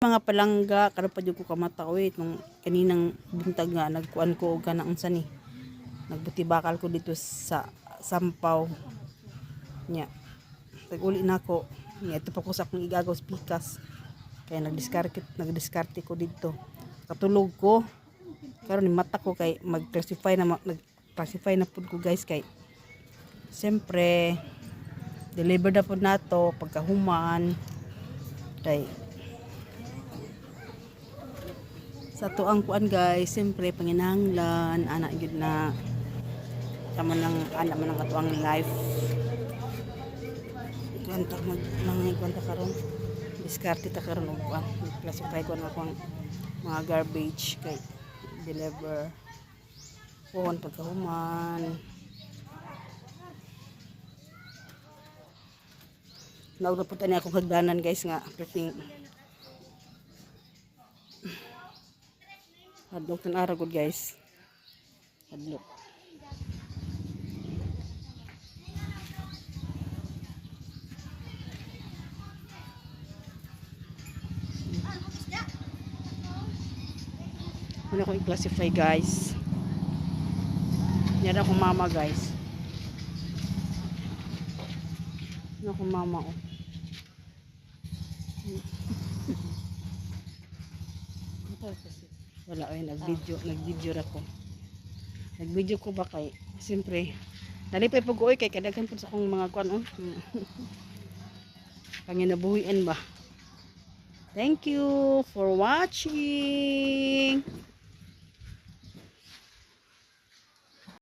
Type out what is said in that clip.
mga palangga karon pa jud ko kamatawit nung kaninang buntag nga nagkuan ko og kana unsa ni nagbuti bakal ko dito sa sampaw nya tag-uli na ko nya ito pa ko sa akong igagaw pikas kaya nagdiskarte ko dito katulog ko karon ni mata ko kay mag-classify na pud ko guys kay siyempre deliver na pud nato pagkahuman kay sa tuang kuan guys siyempre panginahanglan anak gyud na tama ng anak man ang katuang life kwanta kwanta karon diskarte ta karon og kuan classify ko na akong mga garbage kay deliver phone pagkahuman naugapot ani akong hagdanan guys nga preting hadlok tan ara gud guys hadlok ano ko i-classify guys yan akong mama guys yan akong mama oh. Wala ay nagvideo ra ko nagvideo ko ba kay siyempre nalipay pag uy kay kadaghan po sa akong mga kuan oh. Panginabuhian ba. Thank you for watching.